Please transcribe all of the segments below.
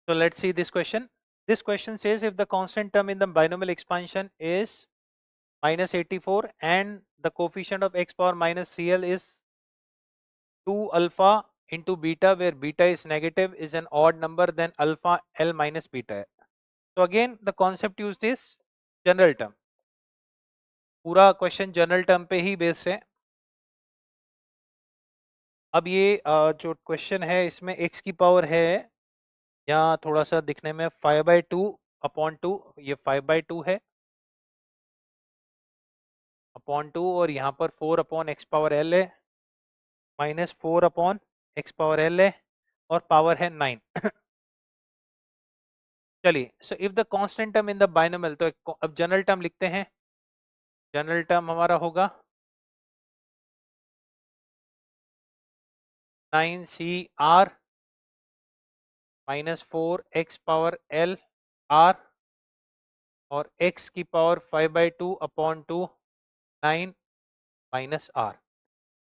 So let's see this question. This question says if the constant term in the binomial expansion is minus 84 and the coefficient of x power minus 3l is 2 alpha into beta where beta is negative is an odd number, then alpha l minus beta. So again the concept used is general term. पूरा question general term पे ही based है. अब ये जो question है इसमें x की power है यहाँ थोड़ा सा दिखने में 5/2 अपॉन 2, ये 5/2 है अपॉन 2 और यहाँ पर 4 अपॉन एक्स पावर एल है minus 4 upon x power L है और पावर है 9. चलिए, so if the constant term in the binomial, तो अब जनरल टर्म लिखते हैं. जनरल टर्म हमारा होगा 9c(r) minus 4 x power L R और x की पावर 5/2 अपॉन 2 9 माइनस आर.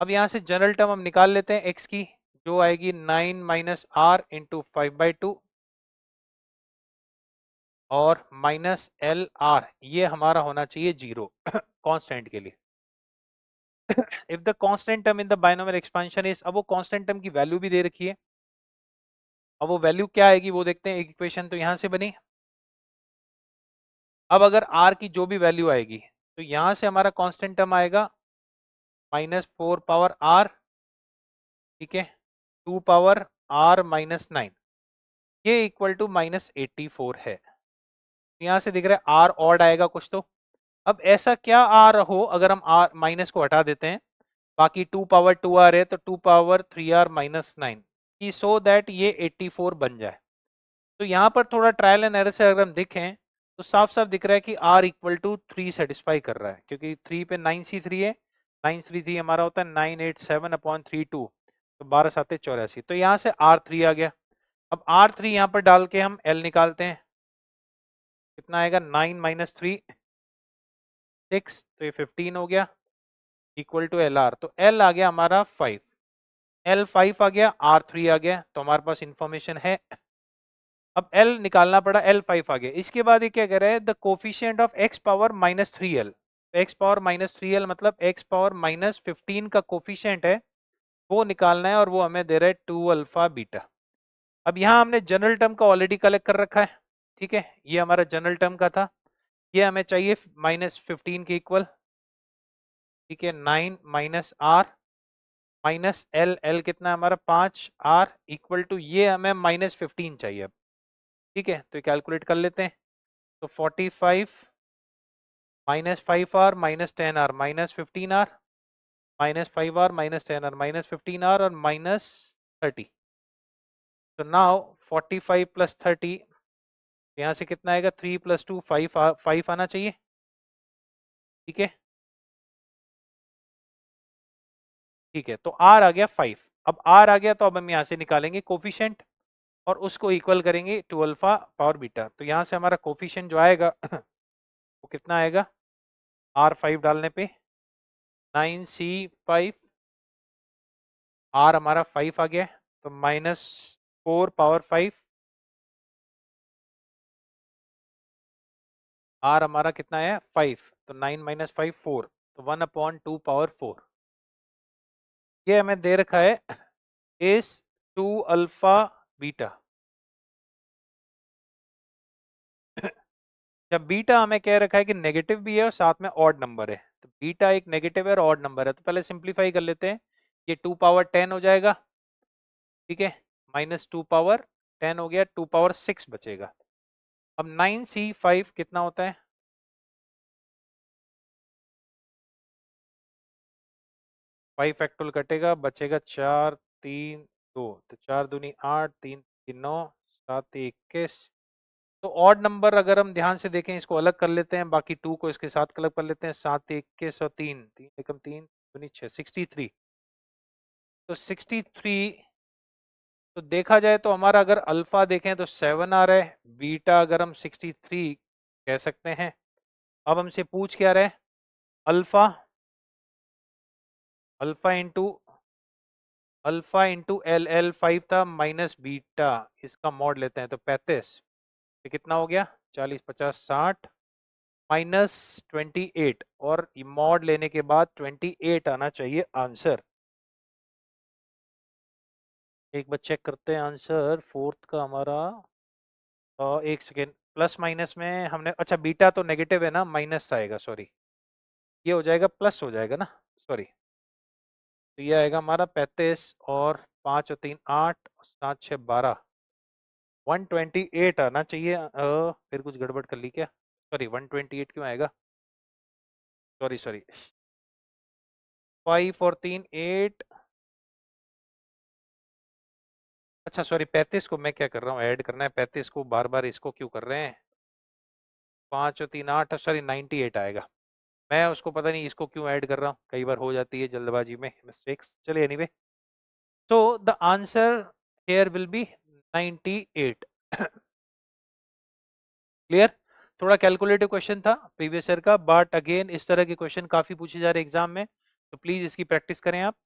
अब यहाँ से जनरल टर्म हम निकाल लेते हैं x की, जो आएगी 9 माइनस आर इंटू 5/2 और माइनस एल आर, ये हमारा होना चाहिए 0 कांस्टेंट के लिए. If the constant term in the binomial expansion is, अब वो कांस्टेंट टर्म की वैल्यू भी दे रखी है. अब वो वैल्यू क्या आएगी वो देखते हैं. एक इक्वेशन तो यहाँ से बनी. अब अगर r की जो भी वैल्यू आएगी तो यहाँ से हमारा कांस्टेंट टर्म आएगा माइनस 4 पावर r, ठीक है, 2 पावर r माइनस 9, ये इक्वल टू माइनस 84 है. यहाँ से दिख रहा है r ऑड आएगा कुछ तो. अब ऐसा क्या r हो अगर हम r माइनस को हटा देते हैं, बाकी 2 पावर 2r है तो 2 पावर 3r माइनस 9 की, सो दैट ये 84 बन जाए. तो यहाँ पर थोड़ा ट्रायल एंड एरर से अगर हम देखें तो साफ साफ दिख रहा है कि r इक्वल टू 3 सेटिस्फाई कर रहा है, क्योंकि 3 पे 9c3 है. 9c3 हमारा होता है 987 अपॉन 32, तो 12 7 84, तो यहाँ से r3 आ गया. अब r3 यहाँ पर डाल के हम l निकालते हैं. कितना आएगा 9 माइनस 3 6, तो ये 15 हो गया इक्वल टू एल आर. तो एल आ गया हमारा 5, एल 5 आ गया, आर 3 आ गया, तो हमारे पास इंफॉर्मेशन है. अब एल निकालना पड़ा, एल 5 आ गया. इसके बाद ये क्या कह रहा है, the coefficient of x power minus 3l. X power minus 3l मतलब एक्स पावर माइनस 15 का कोफिशिएंट है, वो निकालना है और वो हमें दे रहा है 2 अल्फा बीटा. अब यहाँ हमने जनरल टर्म का ऑलरेडी कलेक्ट कर रखा है, ठीक है, ये हमारा जनरल टर्म का था, ये हमें चाहिए माइनस 15 के इक्वल, ठीक है. 9 minus R minus L, L कितना है हमारा 5, आर इक्वल टू ये हमें माइनस 15 चाहिए अब, ठीक है. तो कैलकुलेट कर लेते हैं. तो 45 minus 5r minus 10r minus 15r minus 5r minus 10r minus 15r और माइनस 30. तो नाउ 45 प्लस 30, यहाँ से कितना आएगा 3 प्लस 2 5 आना चाहिए, ठीक है. ठीक है, तो r आ गया 5. अब r आ गया तो अब हम यहाँ से निकालेंगे कोफिशिएंट और उसको इक्वल करेंगे टू अल्फा पावर बीटा. तो यहाँ से हमारा कोफिशिएंट जो आएगा वो कितना आएगा r5 डालने पे 9c5, r हमारा 5 आ गया, तो माइनस 4 पावर 5, r हमारा कितना है 5, तो 9 माइनस 5 4, तो 1/2 पावर 4. ये हमें दे रखा है इस 2 अल्फा बीटा. जब बीटा हमें कह रखा है कि नेगेटिव भी है और साथ में ऑड नंबर है, तो बीटा एक नेगेटिव है और ऑड नंबर है, तो पहले सिंप्लीफाई कर लेते हैं. ये 2 पावर 10 हो जाएगा, ठीक है, माइनस 2 पावर 10 हो गया, 2 पावर 6 बचेगा. अब 9c5 कितना होता है, 5 फैक्टोरियल कटेगा, बचेगा 4 3 2, तो 4 दूनी 8, 3 3 9, 7 21. तो ऑड नंबर अगर हम ध्यान से देखें इसको अलग कर लेते हैं, बाकी 2 को इसके साथ अलग कर लेते हैं. 7 21 और 3 3 एकम 3 दूनी 6, 63. तो 63, तो देखा जाए तो हमारा अगर अल्फा देखें तो 7 आ रहा है, बीटा अगर हम 63 कह सकते हैं. अब हमसे पूछ क्या रहे, alpha, alpha into alpha into L, L 5 था माइनस बीटा, इसका मॉड लेते हैं तो 35, ये कितना हो गया 40 50 60 माइनस 28, और मॉड लेने के बाद 28 आना चाहिए आंसर। एक बार चेक करते हैं आंसर फोर्थ का हमारा। एक सेकेंड, प्लस माइनस में हमने, अच्छा बीटा तो नेगेटिव है ना, माइनस आएगा, सॉरी, ये हो जाएगा प्लस हो जाएगा ना, सॉरी। तो ये आएगा हमारा 35, और 5 और 3 8, 7 6 12, 128 आना चाहिए। फिर कुछ गड़बड़ कर ली क्या, सॉरी 128 क्यों आएगा, सॉरी सॉरी, 5 और 3 8, अच्छा सॉरी 35 को मैं क्या कर रहा हूँ, ऐड करना है 35 को, बार बार इसको क्यों कर रहे हैं, 5 और 3 8, सॉरी 98 आएगा। मैं उसको पता नहीं इसको क्यों ऐड कर रहा हूँ, कई बार हो जाती है जल्दबाजी में मिस्टेक्स, चलिए anyway. So the answer here will be 98. Clear. थोड़ा कैलकुलेटिव क्वेश्चन था प्रीवियस ईयर का, बट अगेन इस तरह के क्वेश्चन काफी पूछे जा रहे हैं एग्जाम में, तो प्लीज इसकी प्रैक्टिस करें आप।